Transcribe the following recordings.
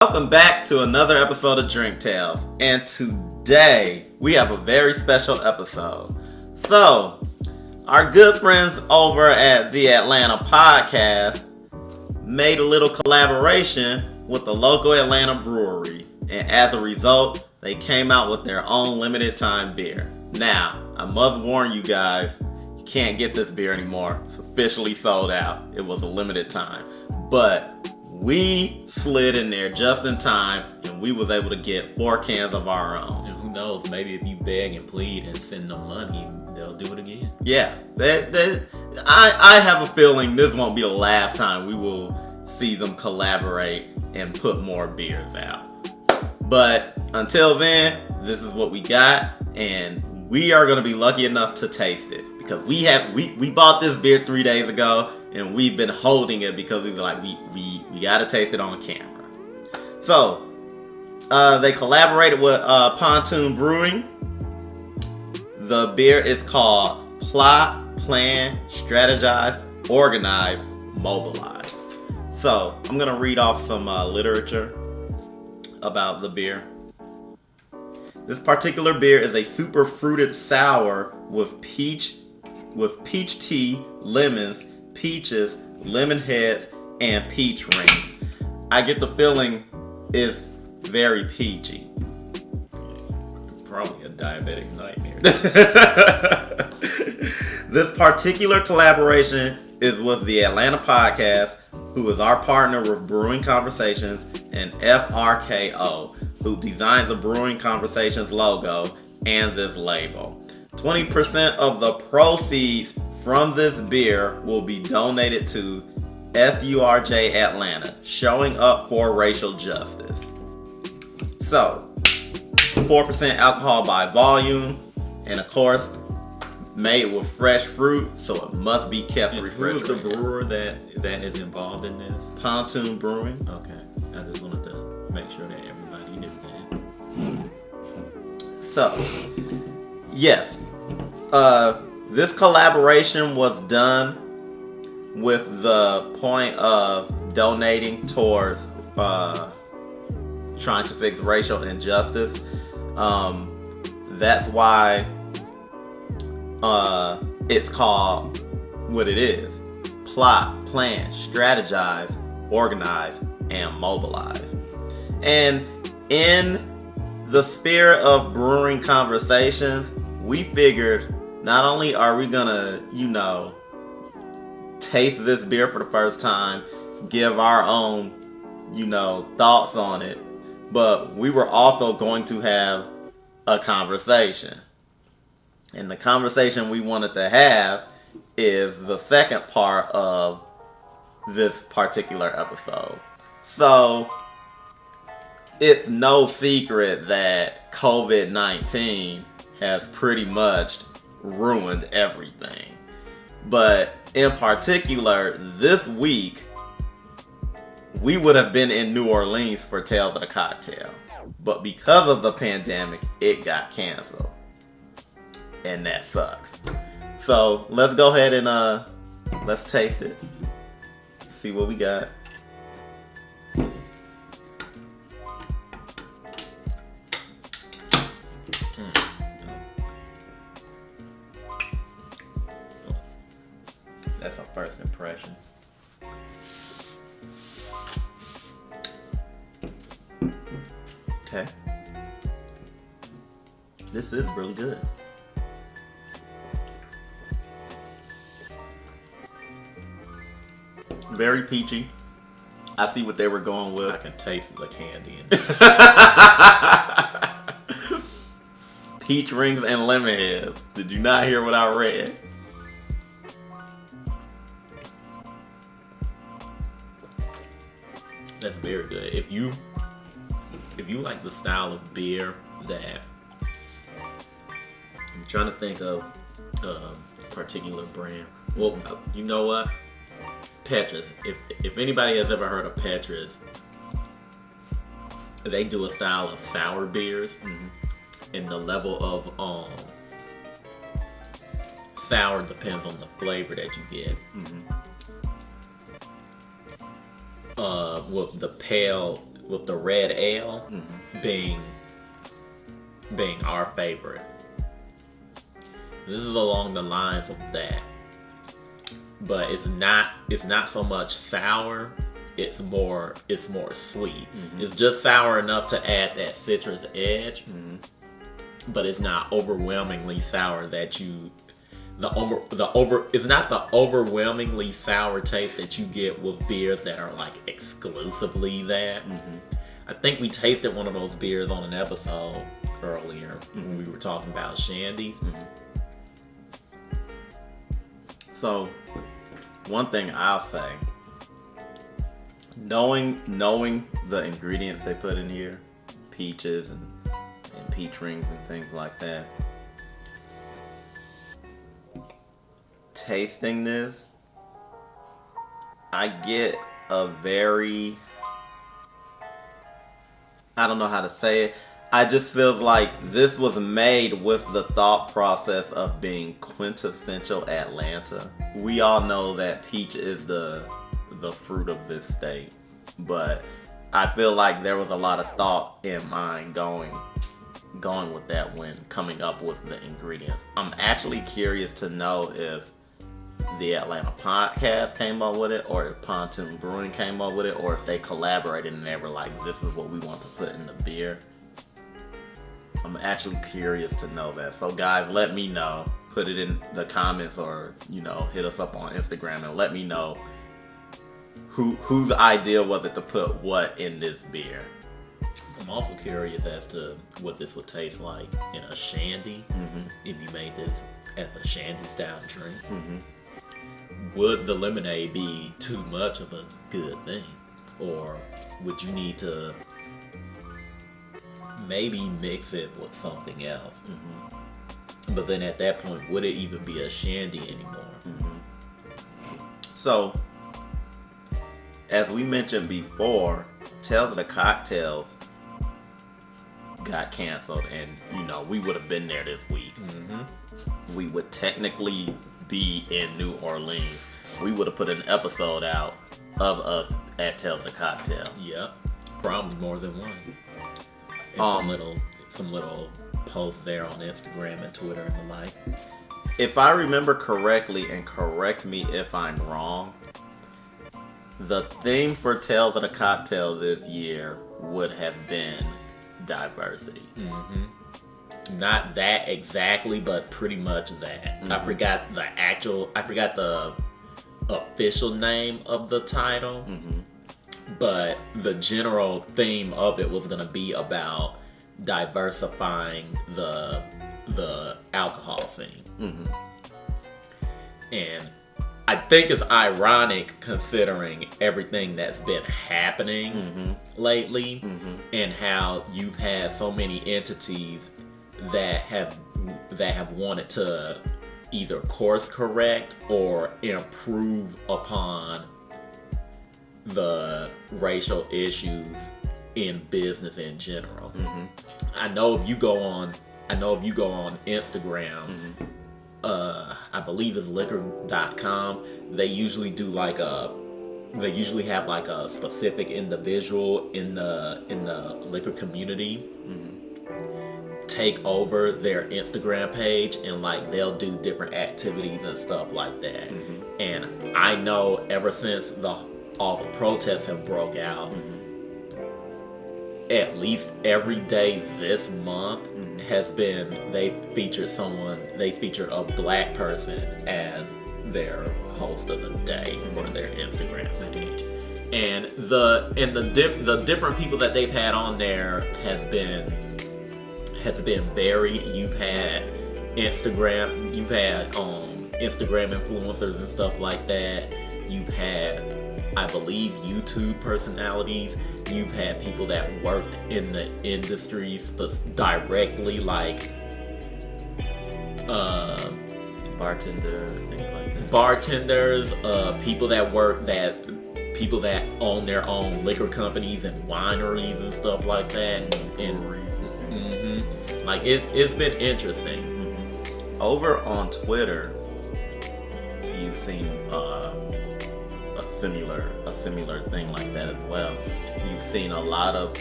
Welcome back to another episode of Drink Tales, and today we have a very special episode. So, our good friends over at the Atlanta Podcast made a little collaboration with the local Atlanta brewery, and as a result, they came out with their own limited time beer. Now, I must warn you guys, you can't get this beer anymore. It's officially sold out. It was a limited time, but we slid in there just in time, and we was able to get 4 cans of our own. And who knows, maybe if you beg and plead and send them money, they'll do it again. Yeah, I have a feeling this won't be the last time we will see them collaborate and put more beers out. But until then, this is what we got, and we are going to be lucky enough to taste it. Because we bought this beer 3 days ago, and we've been holding it because we were like, we gotta taste it on camera. So, they collaborated with Pontoon Brewing. The beer is called Plot, Plan, Strategize, Organize, Mobilize. So, I'm gonna read off some literature about the beer. This particular beer is a super fruited sour with peach tea, lemons, peaches, lemon heads, and peach rings. I get the feeling it's very peachy. Probably a diabetic nightmare. This particular collaboration is with the Atlanta Podcast, who is our partner with Brewing Conversations, and FRKO, who designed the Brewing Conversations logo and this label. 20% of the proceeds from this beer will be donated to SURJ Atlanta, showing up for racial justice. So, 4% alcohol by volume, and of course, made with fresh fruit, so it must be kept refrigerated. Who's the brewer that is involved in this? Pontoon Brewing. Okay, I just wanted to make sure that everybody knew that. So, yes, this collaboration was done with the point of donating towards trying to fix racial injustice. That's why it's called what it is: plot, plan, strategize, organize, and mobilize. And in the spirit of Brewing Conversations, we figured not only are we gonna, taste this beer for the first time, give our own, thoughts on it, but we were also going to have a conversation. And the conversation we wanted to have is the second part of this particular episode. So, it's no secret that COVID-19 has pretty much ruined everything. But in particular, this week, we would have been in New Orleans for Tales of the Cocktail. But because of the pandemic, it got canceled. And that sucks. So let's go ahead and let's taste it. See what we got. That's our first impression. Okay. This is really good. Very peachy. I see what they were going with. I can taste the candy in it. Peach rings and lemon heads. Did you not hear what I read? That's very good. If you like the style of beer that I'm trying to think of a particular brand. Well, you know what? Petra's. If anybody has ever heard of Petra's, they do a style of sour beers, and the level of sour depends on the flavor that you get. With the pale the red ale being our favorite. This is along the lines of that, but it's not so much sour. It's more sweet. It's just sour enough to add that citrus edge, but it's not overwhelmingly sour that you. It's not the overwhelmingly sour taste that you get with beers that are like exclusively that. I think we tasted one of those beers on an episode earlier when we were talking about shandies. So, one thing I'll say, knowing the ingredients they put in here, peaches and peach rings and things like that, tasting this, I get a very, I don't know how to say it. I just feel like this was made with the thought process of being quintessential Atlanta. We all know that peach is the fruit of this state, but I feel like there was a lot of thought in mind going with that when coming up with the ingredients. I'm actually curious to know if the Atlanta Podcast came up with it, or if Pontoon Brewing came up with it, or if they collaborated and they were like, this is what we want to put in the beer. I'm actually curious to know that. So guys, let me know. Put it in the comments, or hit us up on Instagram and let me know whose idea was it to put what in this beer. I'm also curious as to what this would taste like in a shandy if you made this as a shandy style drink. Would the lemonade be too much of a good thing, or would you need to maybe mix it with something else? But then at that point, would it even be a shandy anymore? So, as we mentioned before, Tales of the Cocktails got canceled, and we would have been there this week. We would technically be in New Orleans. We would have put an episode out of us at Tales of the Cocktail. Yep, probably more than one. And some little posts there on Instagram and Twitter and the like. If I remember correctly, and correct me if I'm wrong, the theme for Tales of the Cocktail this year would have been diversity. Not that exactly, but pretty much that. I forgot the official name of the title, but the general theme of it was going to be about diversifying the alcohol scene. And I think it's ironic considering everything that's been happening lately, and how you've had so many entities that have wanted to either course correct or improve upon the racial issues in business in general. I know if you go on Instagram, I believe it's liquor.com, they usually have like a specific individual in the liquor community take over their Instagram page, and like they'll do different activities and stuff like that. And I know ever since all the protests have broke out, at least every day this month has been, they featured a black person as their host of the day for their Instagram page. And the different people that they've had on there has been varied. You've had Instagram influencers and stuff like that. You've had, I believe, YouTube personalities. You've had people that worked in the industry directly, like bartenders, things like that. Bartenders, people that own their own liquor companies and wineries and stuff like that. Like it's been interesting. Over on Twitter, you've seen a similar similar thing like that as well. You've seen a lot of,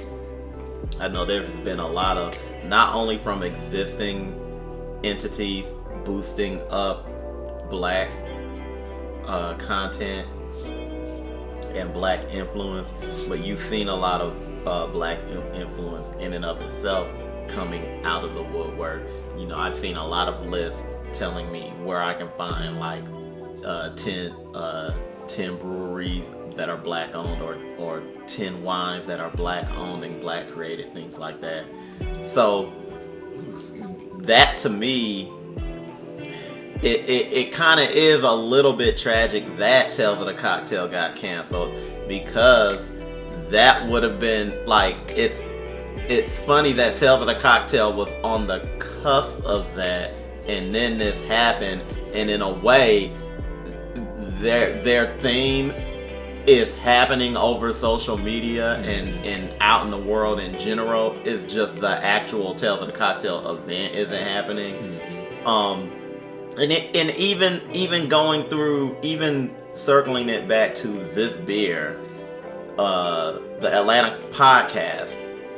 I know there's been a lot of, not only from existing entities boosting up black content and black influence, but you've seen a lot of black influence in and of itself coming out of the woodwork. You know, I've seen a lot of lists telling me where I can find like 10 breweries that are black owned, or 10 wines that are black owned and black created, things like that. So that to me, it kind of is a little bit tragic that Tales of the Cocktail got canceled, because that would have been like, it's funny that Tales of the Cocktail was on the cusp of that, and then this happened, and in a way their theme is happening over social media and out in the world in general. Is just the actual Tales of the Cocktail event isn't happening. And even going through, even circling it back to this beer, the Atlanta podcast.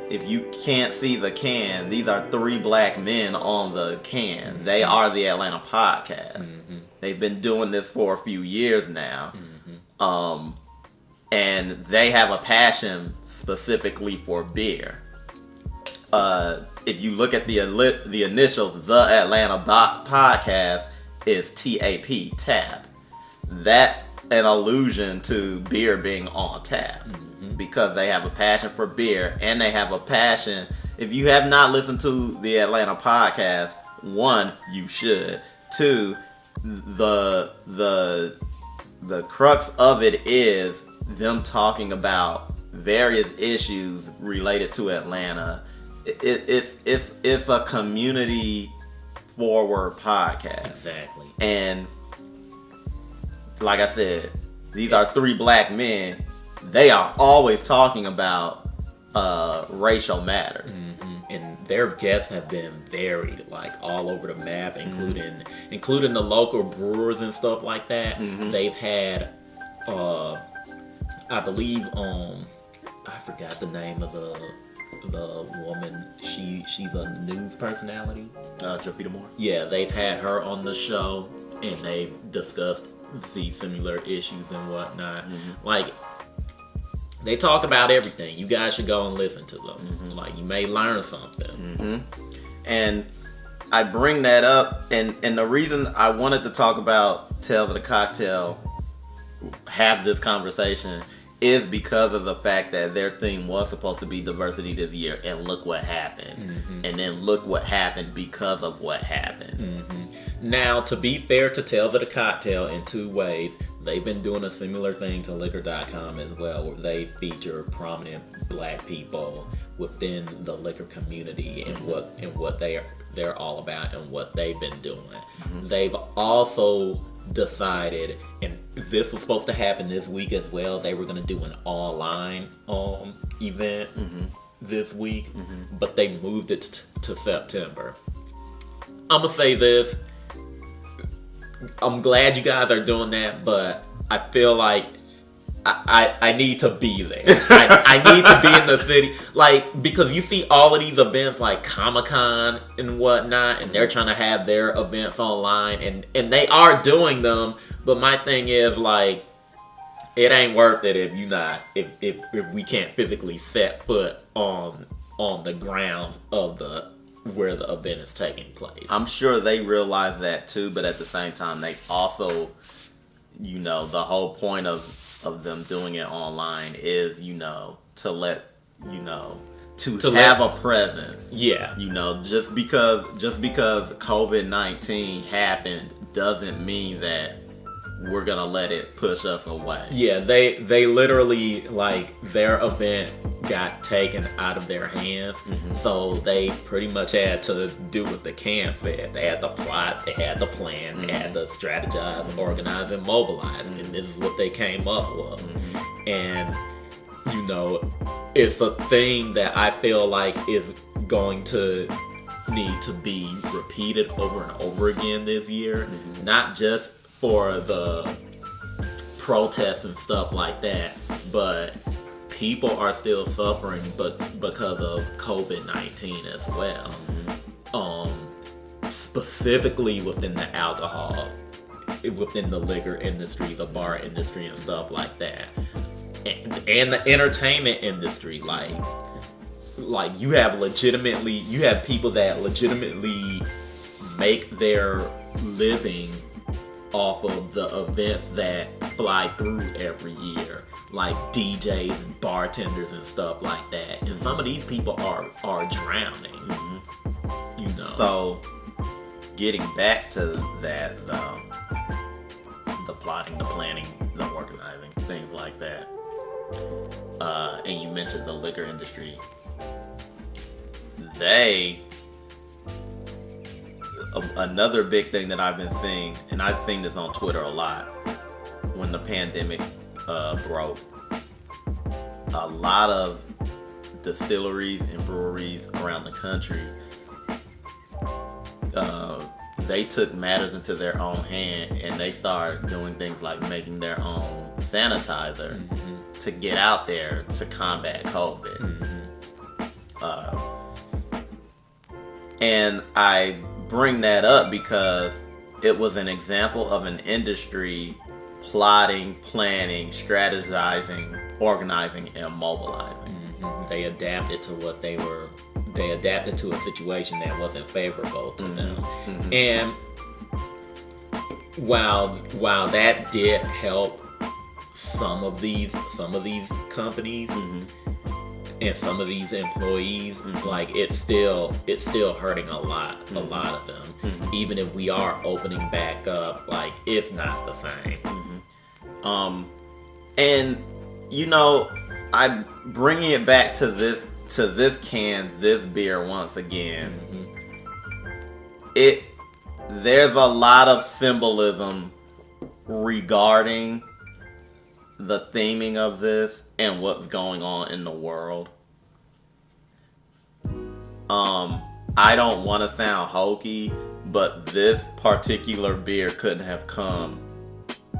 If you can't see the can, these are 3 black men on the can. They are the Atlanta podcast. They've been doing this for a few years now. And they have a passion specifically for beer. If you look at the initials, the Atlanta podcast is TAP, tap. That's an allusion to beer being on tap, because they have a passion for beer, and they have a passion. If you have not listened to the Atlanta podcast, 1, you should. 2, the crux of it is them talking about various issues related to Atlanta. It's a community forward podcast. Exactly. And like I said, these are 3 black men. They are always talking about racial matters. And their guests have been varied, like all over the map, including the local brewers and stuff like that. They've had, I believe, I forgot the name of the woman. She's a news personality. Jovita Moore. Yeah, they've had her on the show, and they've discussed the similar issues and whatnot. Like, they talk about everything. You guys should go and listen to them. Like, you may learn something. And I bring that up, and the reason I wanted to talk about Tales of the Cocktail, have this conversation, is because of the fact that their theme was supposed to be diversity this year, and look what happened. And then look what happened because of what happened. Now, to be fair to Tales of the Cocktail in 2 ways, they've been doing a similar thing to liquor.com as well, where they feature prominent black people within the liquor community and what they're all about and what they've been doing. They've also decided, and this was supposed to happen this week as well, they were going to do an online event this week, but they moved it to September. I'm going to say this. I'm glad you guys are doing that, but I feel like I need to be there. I need to be in the city. Like, because you see all of these events like Comic-Con and whatnot, and they're trying to have their events online, and they are doing them, but my thing is, like, it ain't worth it if we can't physically set foot on the grounds of where the event is taking place. I'm sure they realize that too, but at the same time, they also, the whole point of them doing it online is, to let, to have a presence. Yeah. Just because COVID-19 happened doesn't mean that we're gonna let it push us away. Yeah, they literally, like, their event got taken out of their hands, so they pretty much had to do what the can said. They had the plot, they had the plan, they had to strategize, organize, and mobilize, and this is what they came up with. And it's a thing that I feel like is going to need to be repeated over and over again this year, not just for the protests and stuff like that, but people are still suffering, but because of COVID-19 as well. Specifically within the alcohol, within the liquor industry, the bar industry, and stuff like that, and the entertainment industry. Like you have people that legitimately make their living off of the events that fly through every year, like DJs and bartenders and stuff like that. And some of these people are drowning. You know. So, getting back to that, the plotting, the planning, the organizing, things like that. And you mentioned the liquor industry. Another big thing that I've been seeing, and I've seen this on Twitter a lot, when the pandemic broke, a lot of distilleries and breweries around the country, they took matters into their own hand, and they started doing things like making their own sanitizer to get out there to combat COVID. And I bring that up because it was an example of an industry plotting, planning, strategizing, organizing, and mobilizing. They adapted to they adapted to a situation that wasn't favorable to them. And while that did help some of these companies and some of these employees, like it's still hurting a lot of them. Even if we are opening back up, like it's not the same. And you know, I'm bringing it back to this beer once again. There's a lot of symbolism regarding the theming of this and what's going on in the world. I don't want to sound hokey, but this particular beer couldn't have come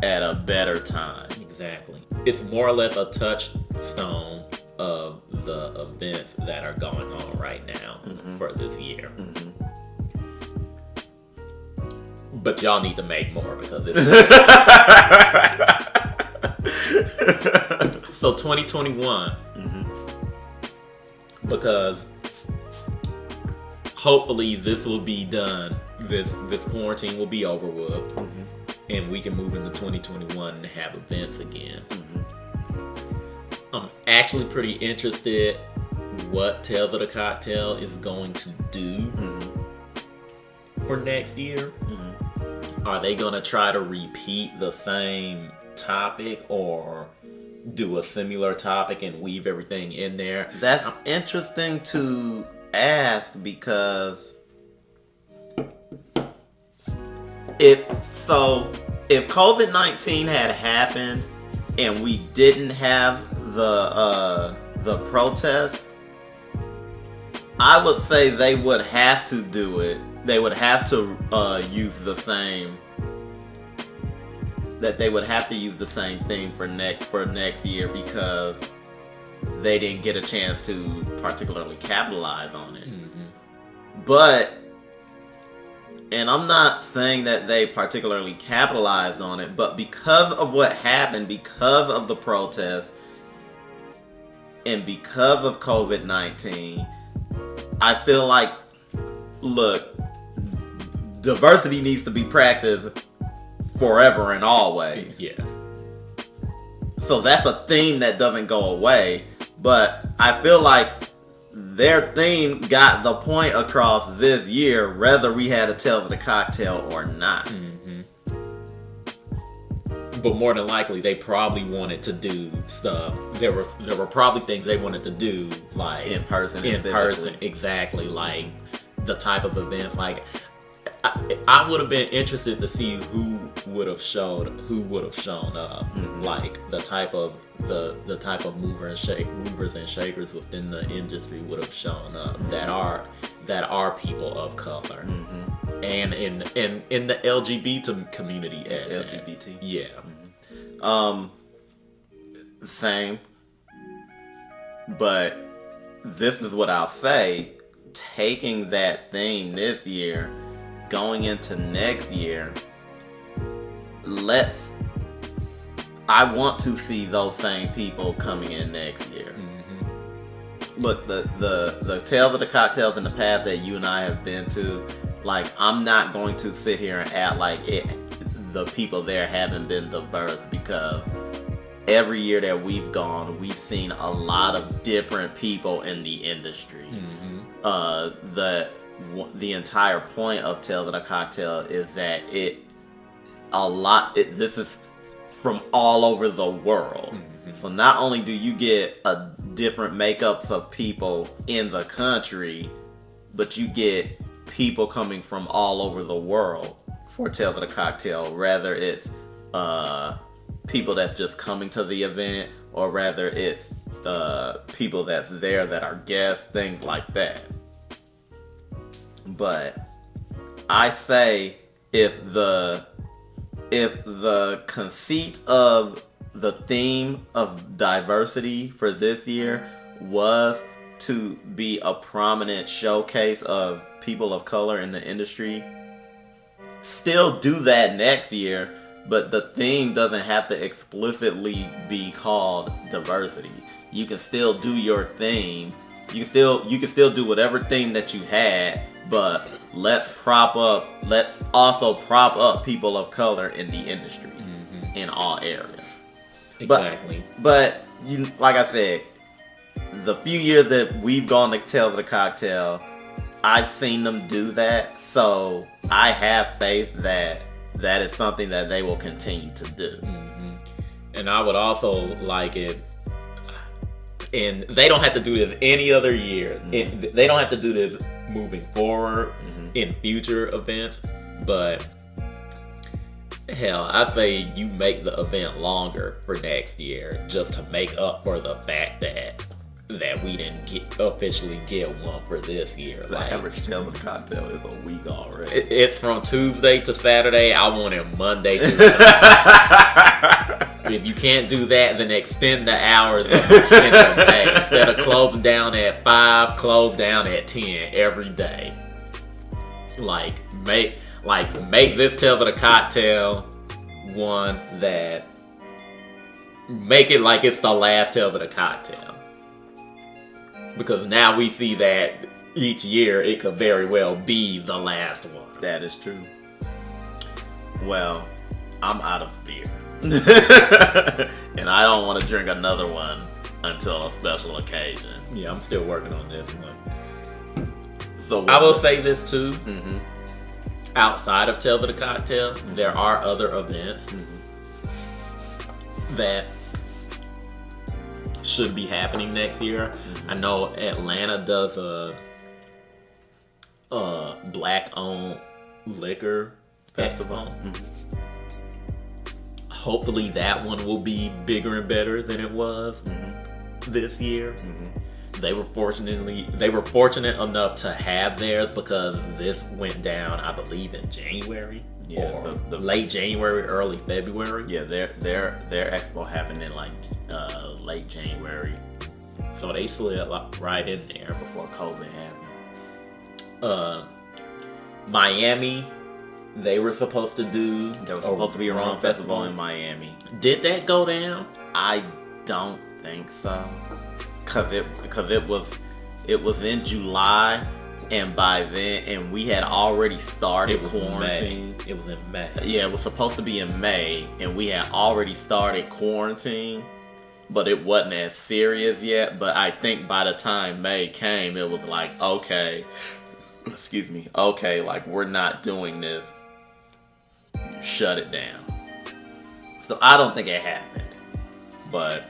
at a better time. Exactly. It's more or less a touchstone of the events that are going on right now for this year. But y'all need to make more because it's so 2021, because hopefully this will be done. This quarantine will be over with, and we can move into 2021 and have events again. I'm actually pretty interested what Tales of the Cocktail is going to do for next year. Are they going to try to repeat the same topic or do a similar topic and weave everything in there? That's interesting to ask, because if COVID-19 had happened and we didn't have the protests, I would say they would have to do it. They would have to use the same. That they would have to use the same thing for next year, because they didn't get a chance to particularly capitalize on it. But, and I'm not saying that they particularly capitalized on it, but because of what happened, because of the protests, and because of COVID-19, I feel like, look, diversity needs to be practiced forever and always. Yes. So that's a theme that doesn't go away. But I feel like their theme got the point across this year, whether we had a Tales of the Cocktail or not. But more than likely, they probably wanted to do stuff. There were probably things they wanted to do, like in person, exactly, like the type of events. Like I would have been interested to see who would have shown up, like the type of movers and shakers within the industry would have shown up that are people of color, and in the LGBT community, LGBT, Same. But this is what I'll say. Taking that theme this year, going into next year, I want to see those same people coming in next year. Mm-hmm. Look, the Tales of the Cocktails in the past that you and I have been to, like, I'm not going to sit here and act like the people there haven't been diverse, because every year that we've gone, we've seen a lot of different people in the industry. Mm-hmm. The entire point of Tales of the Cocktail is that this is from all over the world. Mm-hmm. So not only do you get a different makeups of people in the country, but you get people coming from all over the world for Tales of the Cocktail. Rather it's people that's just coming to the event, or rather it's people that's there that are guests, things like that. But I say if the conceit of the theme of diversity for this year was to be a prominent showcase of people of color in the industry, still do that next year, but the theme doesn't have to explicitly be called diversity. You can still do your theme. You can still do whatever theme that you had, but let's also prop up people of color in the industry. Mm-hmm. In all areas. Exactly. But you, like I said, the few years that we've gone to Tales of the Cocktail, I've seen them do that, so I have faith that is something that they will continue to do. Mm-hmm. And I would also like it, and they don't have to do this any other year. Mm-hmm. They don't have to do this moving forward. Mm-hmm. In future events, but hell, I say you make the event longer for next year, just to make up for the fact that we didn't officially get one for this year. The average Tales of the Cocktail is a week already. It's from Tuesday to Saturday. I want it Monday to If you can't do that, then extend the hours in the day. Instead of closing down at 5, close down at 10 every day. Make this Tales of the Cocktail one that make it like it's the last Tales of the Cocktail. Because now we see that each year it could very well be the last one. That is true. Well, I'm out of beer. And I don't want to drink another one until a special occasion. Yeah, I'm still working on this one. So I will say this too. Mm-hmm. Outside of Tales of the Cocktail, mm-hmm. there are other events that should be happening next year. Mm-hmm. I know Atlanta does a black-owned liquor festival. Mm-hmm. Hopefully that one will be bigger and better than it was this year. Mm-hmm. They were fortunate enough to have theirs because this went down, I believe, in January. Yeah, or the late January, early February. Yeah, their expo happened in late January, so they slid right in there before COVID happened. Miami, they were supposed to do. There was supposed to be a rum festival in Miami. Did that go down? I don't think so. Because it was in July, and by then, and we had already started quarantine. It was in May. Yeah, it was supposed to be in May, and we had already started quarantine, but it wasn't as serious yet. But I think by the time May came, it was like, okay, like, we're not doing this. Shut it down. So I don't think it happened, but.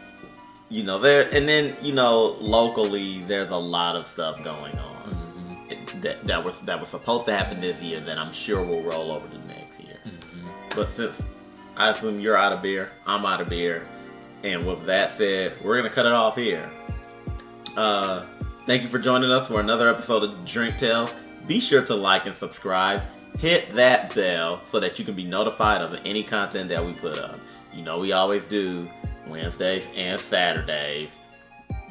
Locally, there's a lot of stuff going on that was supposed to happen this year that I'm sure will roll over to next year. Mm-hmm. But since I assume you're out of beer, I'm out of beer, and with that said, we're gonna cut it off here. Thank you for joining us for another episode of Drink Tales. Be sure to like and subscribe. Hit that bell so that you can be notified of any content that we put up. You know we always do Wednesdays and Saturdays.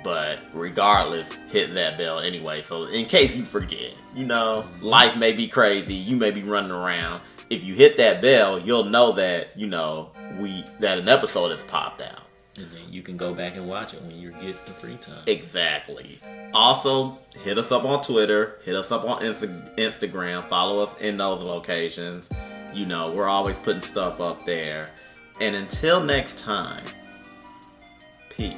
But regardless, hit that bell anyway. So in case you forget, you know, life may be crazy. You may be running around. If you hit that bell, you'll know that, you know, that an episode has popped out. And then you can go back and watch it when you get the free time. Exactly. Also, hit us up on Twitter. Hit us up on Instagram. Follow us in those locations. You know, we're always putting stuff up there. And until next time, peace.